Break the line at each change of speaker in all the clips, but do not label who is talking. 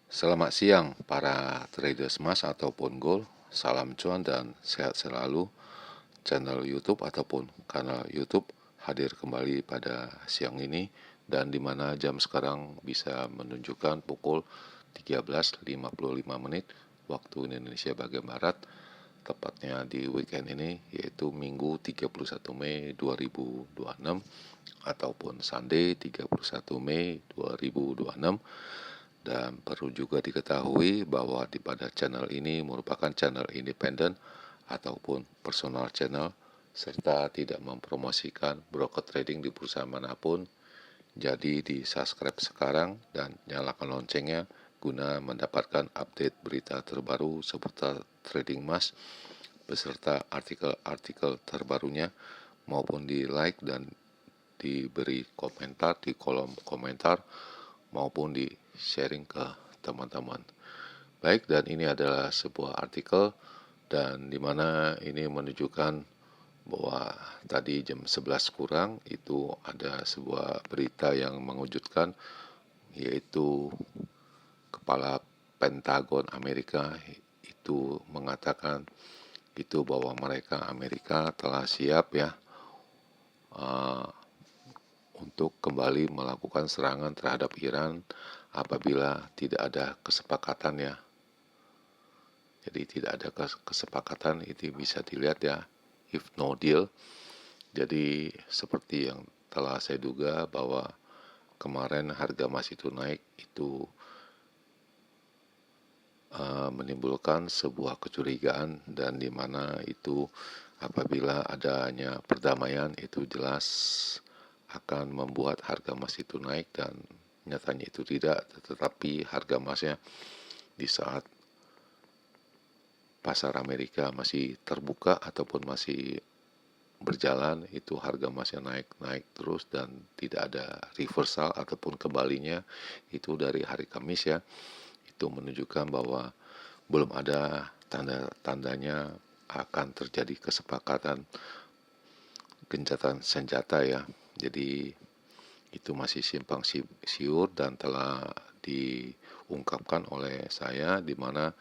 Selamat siang para traders emas ataupun gold. Salam cuan dan sehat selalu. Channel YouTube ataupun kanal YouTube hadir kembali pada siang ini dan di mana jam sekarang bisa menunjukkan pukul 13.55 menit waktu Indonesia bagian barat, tepatnya di weekend ini yaitu Minggu 31 Mei 2026 ataupun Sunday 31 Mei 2026. Dan perlu juga diketahui bahwa pada channel ini merupakan channel independen ataupun personal channel serta tidak mempromosikan broker trading di perusahaan manapun. Jadi di subscribe sekarang dan nyalakan loncengnya guna mendapatkan update berita terbaru seputar trading emas beserta artikel-artikel terbarunya, maupun di like dan diberi komentar di kolom komentar maupun di sharing ke teman-teman. Baik, dan ini adalah sebuah artikel dan dimana ini menunjukkan bahwa tadi jam 11 kurang itu ada sebuah berita yang mengejutkan, yaitu Kepala Pentagon Amerika itu mengatakan itu bahwa Amerika telah siap ya untuk kembali melakukan serangan terhadap Iran apabila tidak ada kesepakatan ya. Jadi tidak ada kesepakatan, itu bisa dilihat ya, if no deal. Jadi seperti yang telah saya duga bahwa kemarin harga emas itu naik, itu menimbulkan sebuah kecurigaan, dan di mana itu apabila adanya perdamaian itu jelas akan membuat harga emas itu naik, dan nyatanya itu tidak, tetapi harga emasnya di saat pasar Amerika masih terbuka ataupun masih berjalan itu harga emasnya naik terus dan tidak ada reversal ataupun kembalinya itu dari hari Kamis ya. Itu menunjukkan bahwa belum ada tanda-tandanya akan terjadi kesepakatan gencatan senjata ya. Jadi itu masih simpang siur dan telah diungkapkan oleh saya, di mana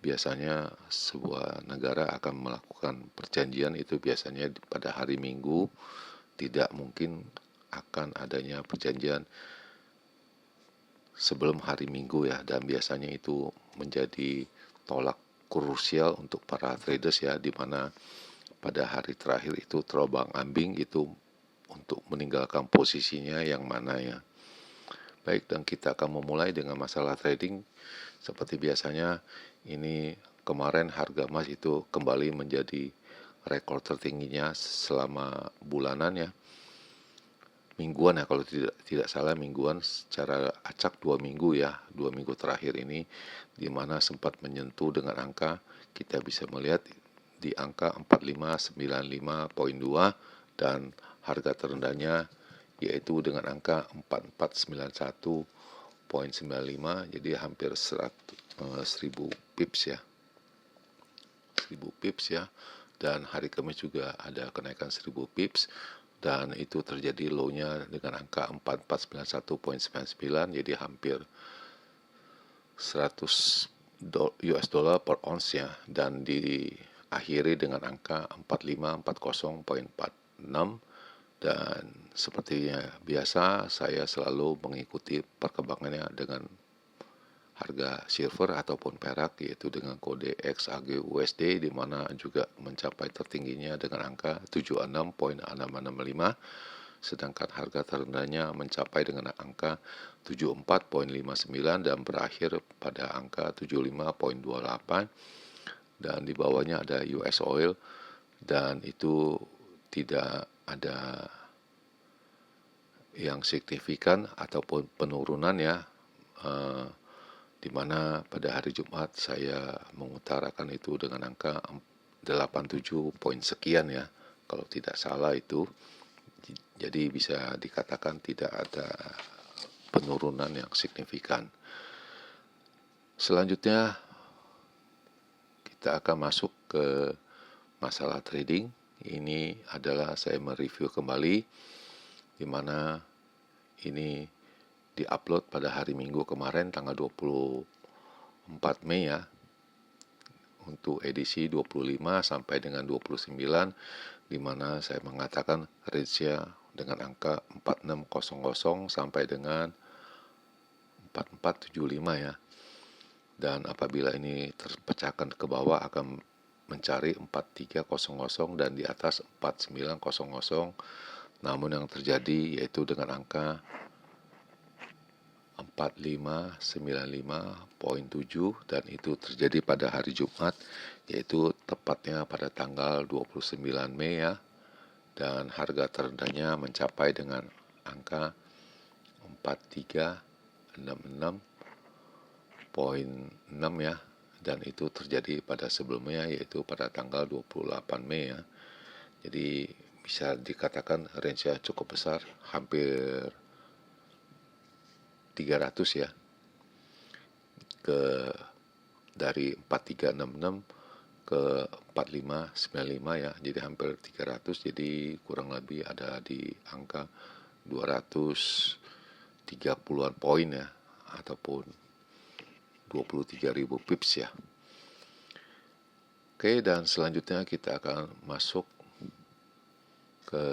biasanya sebuah negara akan melakukan perjanjian itu biasanya pada hari Minggu, tidak mungkin akan adanya perjanjian sebelum hari Minggu ya, dan biasanya itu menjadi tolak krusial untuk para traders ya, di mana pada hari terakhir itu terombang ambing itu untuk meninggalkan posisinya yang mana ya. Baik, dan kita akan memulai dengan masalah trading. Seperti biasanya, ini kemarin harga emas itu kembali menjadi rekor tertingginya selama bulanan ya. Mingguan ya, kalau tidak salah mingguan secara acak 2 minggu ya, 2 minggu terakhir ini, di mana sempat menyentuh dengan angka, kita bisa melihat di angka 4595.2, dan harga terendahnya yaitu dengan angka 4491.95, jadi hampir 1000 pips ya, 1000 pips ya. Dan hari Kamis juga ada kenaikan 1000 pips, dan itu terjadi low-nya dengan angka 4491.99, jadi hampir 100 US dollar per ounce ya, dan diakhiri dengan angka 4540.46. Dan sepertinya biasa saya selalu mengikuti perkembangannya dengan harga silver ataupun perak, yaitu dengan kode XAGUSD, di mana juga mencapai tertingginya dengan angka 76.665, sedangkan harga terendahnya mencapai dengan angka 74.59 dan berakhir pada angka 75.28. Dan di bawahnya ada US oil, dan itu tidak ada yang signifikan ataupun penurunan ya, di mana pada hari Jumat saya mengutarakan itu dengan angka 87 poin sekian ya, kalau tidak salah itu. Jadi bisa dikatakan tidak ada penurunan yang signifikan. Selanjutnya kita akan masuk ke masalah trading. Ini adalah saya mereview kembali, di mana ini diupload pada hari Minggu kemarin tanggal 20 4 Mei ya, untuk edisi 25 sampai dengan 29, di mana saya mengatakan range-nya dengan angka 4600 sampai dengan 4475 ya. Dan apabila ini terpecahkan ke bawah akan mencari 4300 dan di atas 4900. Namun yang terjadi yaitu dengan angka 4595.7 dan itu terjadi pada hari Jumat, yaitu tepatnya pada tanggal 29 Mei ya, dan harga terendahnya mencapai dengan angka 4366.6 ya, dan itu terjadi pada sebelumnya yaitu pada tanggal 28 Mei ya. Jadi bisa dikatakan range-nya cukup besar, hampir 300 ya, ke dari 4366 ke 4595 ya, jadi hampir 300, jadi kurang lebih ada di angka 230-an poin ya, ataupun 23.000 pips ya. Oke, dan selanjutnya kita akan masuk ke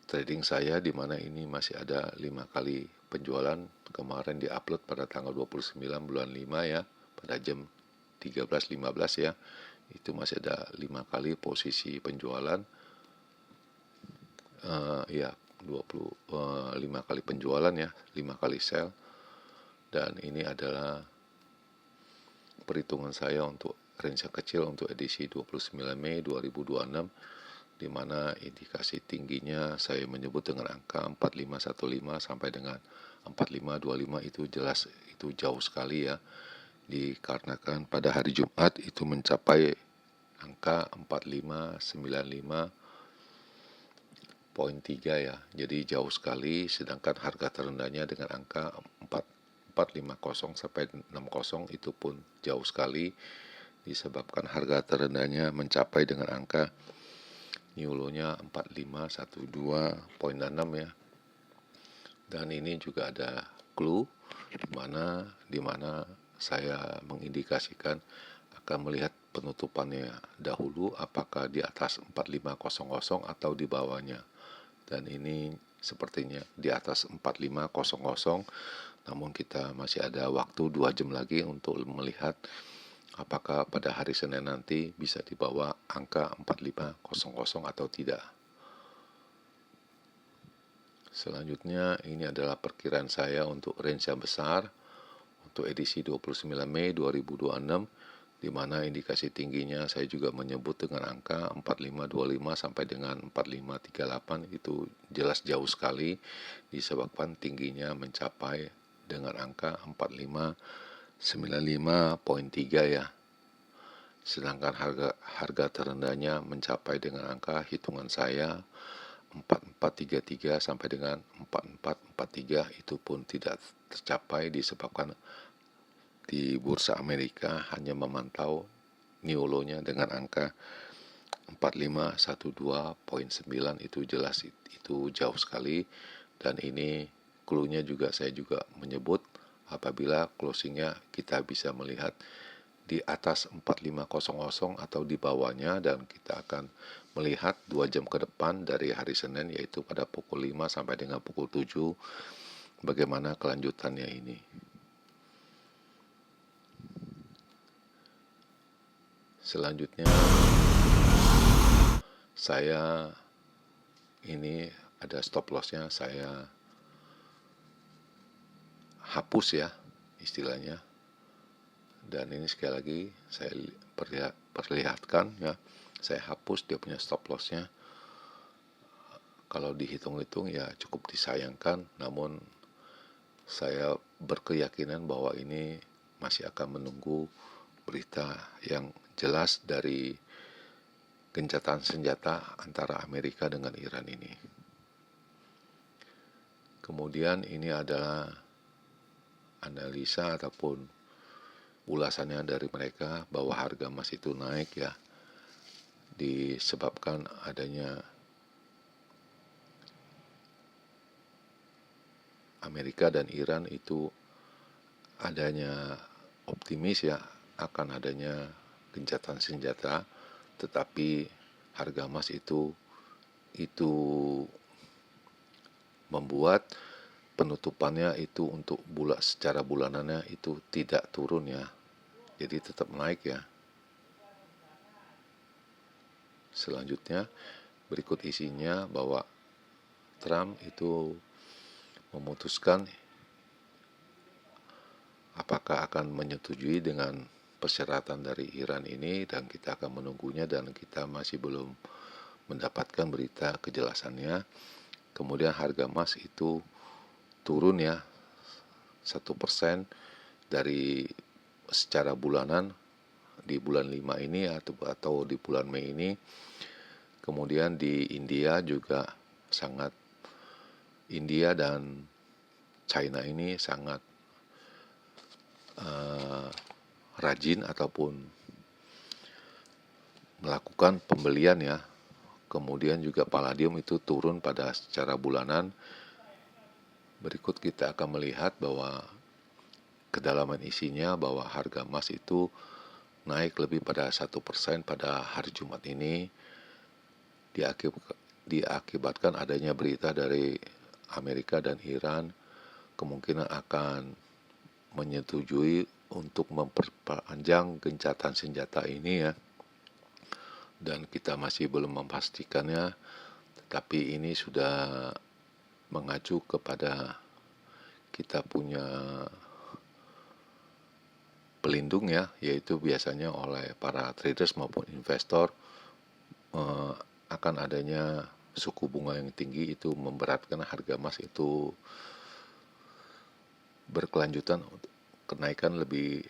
trading saya, di mana ini masih ada 5 kali penjualan. Kemarin diupload pada tanggal 29 bulan 5 ya, pada jam 13.15 ya. Itu masih ada 5 kali posisi penjualan. Ya, 5 kali penjualan ya, 5 kali sell. Dan ini adalah perhitungan saya untuk range yang kecil untuk edisi 29 Mei 2026, di mana indikasi tingginya saya menyebut dengan angka 4515 sampai dengan 4525. Itu jelas itu jauh sekali ya, dikarenakan pada hari Jumat itu mencapai angka 4595.3 ya, jadi jauh sekali. Sedangkan harga terendahnya dengan angka 4450 sampai 60 itu pun jauh sekali, disebabkan harga terendahnya mencapai dengan angka new low-nya 4512.6 ya. Dan ini juga ada clue di mana saya mengindikasikan akan melihat penutupannya dahulu apakah di atas 4500 atau di bawahnya. Dan ini sepertinya di atas 4500, namun kita masih ada waktu 2 jam lagi untuk melihat apakah pada hari Senin nanti bisa di bawah angka 4500 atau tidak. Selanjutnya ini adalah perkiraan saya untuk range yang besar untuk edisi 29 Mei 2026, di mana indikasi tingginya saya juga menyebut dengan angka 4525 sampai dengan 4538. Itu jelas jauh sekali, disebabkan tingginya mencapai dengan angka 4595.3 ya. Sedangkan harga terendahnya mencapai dengan angka hitungan saya 4433 sampai dengan 4443. Itu pun tidak tercapai disebabkan di bursa Amerika hanya memantau new low-nya dengan angka 4512.9. Itu jelas itu jauh sekali, dan ini clue-nya juga saya juga menyebut apabila closingnya kita bisa melihat di atas 4500 atau di bawahnya, dan kita akan melihat 2 jam ke depan dari hari Senin, yaitu pada pukul 5 sampai dengan pukul 7 bagaimana kelanjutannya ini. Selanjutnya saya ini ada stop loss-nya saya hapus ya istilahnya. Dan ini sekali lagi saya perlihatkan ya, saya hapus dia punya stop loss-nya. Kalau dihitung-hitung ya cukup disayangkan, namun saya berkeyakinan bahwa ini masih akan menunggu berita yang jelas dari gencatan senjata antara Amerika dengan Iran ini. Kemudian ini adalah analisa ataupun ulasannya dari mereka bahwa harga emas itu naik ya, disebabkan adanya Amerika dan Iran itu adanya optimis ya akan adanya gencatan senjata, tetapi harga emas itu membuat penutupannya itu untuk secara bulanannya itu tidak turun ya, jadi tetap naik ya. Selanjutnya berikut isinya bahwa Trump itu memutuskan apakah akan menyetujui dengan persyaratan dari Iran ini, dan kita akan menunggunya dan kita masih belum mendapatkan berita kejelasannya. Kemudian harga emas itu turun ya 1% dari secara bulanan di bulan 5 ini atau di bulan Mei ini. Kemudian di India juga India dan China ini sangat rajin ataupun melakukan pembelian ya. Kemudian juga palladium itu turun pada secara bulanan. Berikut kita akan melihat bahwa kedalaman isinya bahwa harga emas itu naik lebih pada 1% pada hari Jumat ini, diakibatkan adanya berita dari Amerika dan Iran kemungkinan akan menyetujui untuk memperpanjang gencatan senjata ini ya. Dan kita masih belum memastikannya, tetapi ini sudah mengacu kepada kita punya pelindung ya, yaitu biasanya oleh para traders maupun investor. Akan adanya suku bunga yang tinggi itu memberatkan harga emas itu berkelanjutan, kenaikan lebih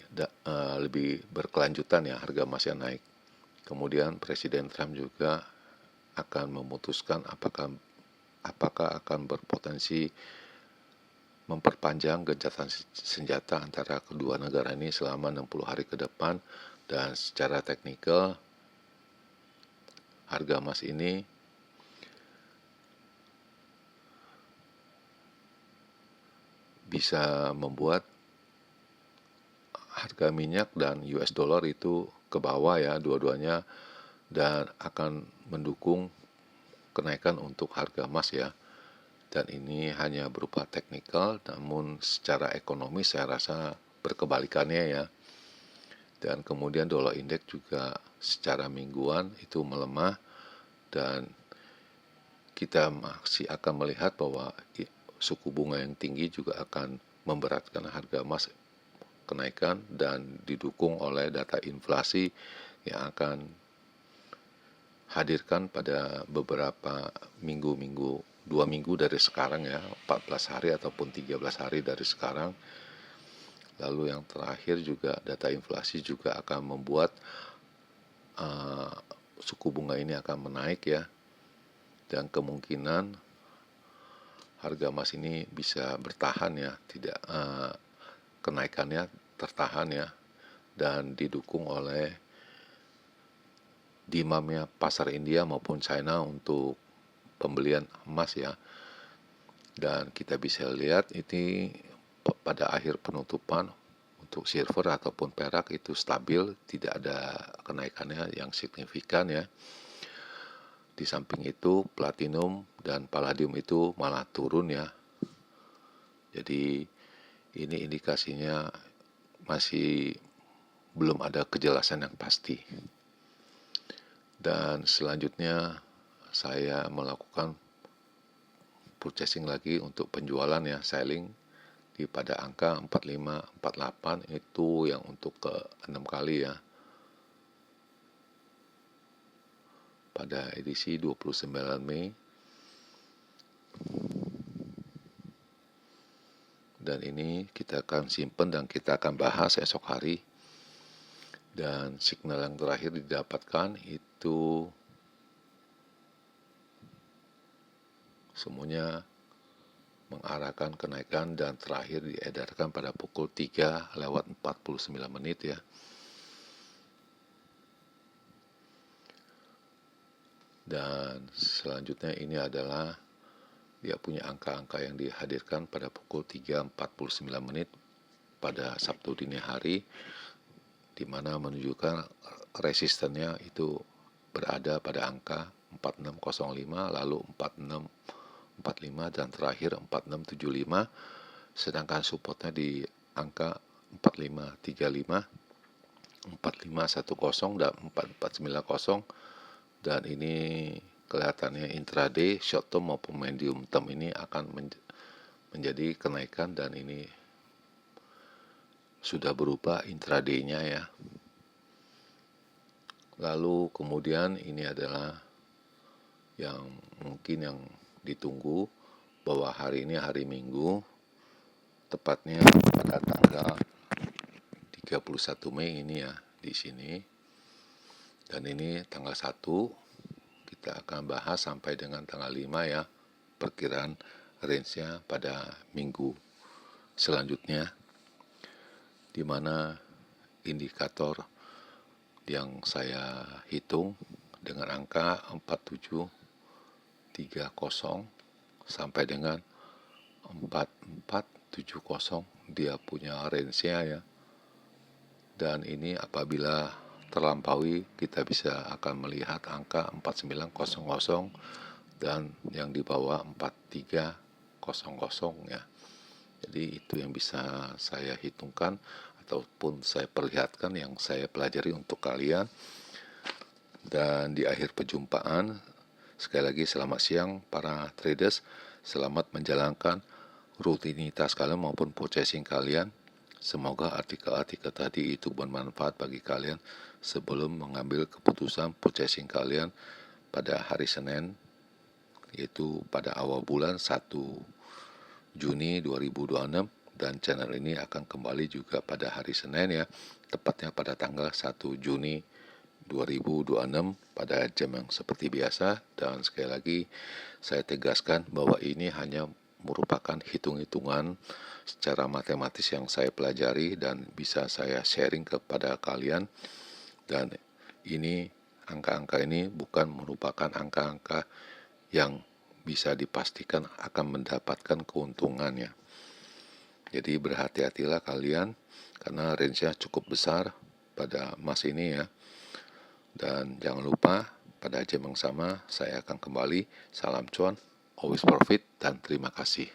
berkelanjutan ya, harga emasnya naik. Kemudian Presiden Trump juga akan memutuskan apakah akan berpotensi memperpanjang gencatan senjata antara kedua negara ini selama 60 hari ke depan. Dan secara teknikal harga emas ini bisa membuat harga minyak dan US dollar itu ke bawah ya dua-duanya, dan akan mendukung kenaikan untuk harga emas ya. Dan ini hanya berupa teknikal, namun secara ekonomi saya rasa berkebalikannya ya. Dan kemudian dolar indeks juga secara mingguan itu melemah, dan kita masih akan melihat bahwa suku bunga yang tinggi juga akan memberatkan harga emas kenaikan, dan didukung oleh data inflasi yang akan hadirkan pada beberapa minggu-minggu, 2 minggu dari sekarang ya, 14 hari ataupun 13 hari dari sekarang. Lalu yang terakhir juga data inflasi juga akan membuat suku bunga ini akan menaik ya, dan kemungkinan harga emas ini bisa bertahan ya, tidak kenaikannya tertahan ya, dan didukung oleh demandnya pasar India maupun China untuk pembelian emas ya. Dan kita bisa lihat ini pada akhir penutupan untuk silver ataupun perak itu stabil, tidak ada kenaikannya yang signifikan ya. Di samping itu platinum dan palladium itu malah turun ya. Jadi ini indikasinya masih belum ada kejelasan yang pasti. Dan selanjutnya saya melakukan purchasing lagi untuk penjualan ya, selling di pada angka 45, 48 itu yang untuk ke 6 kali ya. Pada edisi 29 Mei. Dan ini kita akan simpan dan kita akan bahas esok hari. Dan signal yang terakhir didapatkan itu semuanya mengarahkan kenaikan, dan terakhir diedarkan pada pukul 3:49 ya. Dan selanjutnya ini adalah dia punya angka-angka yang dihadirkan pada pukul 3:49 pada Sabtu dini hari, di mana menunjukkan resistennya itu berada pada angka 4605, lalu 4645, dan terakhir 4675, sedangkan supportnya di angka 4535, 4510, dan 4490. Dan ini kelihatannya intraday, short term maupun medium term ini akan menjadi kenaikan, dan ini sudah berubah intraday-nya ya. Lalu kemudian ini adalah yang mungkin yang ditunggu, bahwa hari ini hari Minggu, tepatnya pada tanggal 31 Mei ini ya di sini. Dan ini tanggal 1 kita akan bahas sampai dengan tanggal 5 ya, perkiraan range-nya pada minggu selanjutnya, di mana indikator yang saya hitung dengan angka 4730 sampai dengan 4470, dia punya range-nya ya. Dan ini apabila terlampaui, kita bisa akan melihat angka 4900 dan yang di bawah 4300 ya. Jadi itu yang bisa saya hitungkan ataupun saya perlihatkan, yang saya pelajari untuk kalian. Dan di akhir perjumpaan, sekali lagi selamat siang para traders, selamat menjalankan rutinitas kalian maupun purchasing kalian. Semoga artikel-artikel tadi itu bermanfaat bagi kalian sebelum mengambil keputusan purchasing kalian pada hari Senin, yaitu pada awal bulan 1 Juni 2026. Dan channel ini akan kembali juga pada hari Senin ya, tepatnya pada tanggal 1 Juni 2026 pada jam yang seperti biasa. Dan sekali lagi saya tegaskan bahwa ini hanya merupakan hitung-hitungan secara matematis yang saya pelajari dan bisa saya sharing kepada kalian. Dan ini angka-angka ini bukan merupakan angka-angka yang bisa dipastikan akan mendapatkan keuntungannya. Jadi berhati-hatilah kalian, karena range-nya cukup besar pada emas ini ya. Dan jangan lupa pada jam yang sama saya akan kembali. Salam cuan, always profit, dan terima kasih.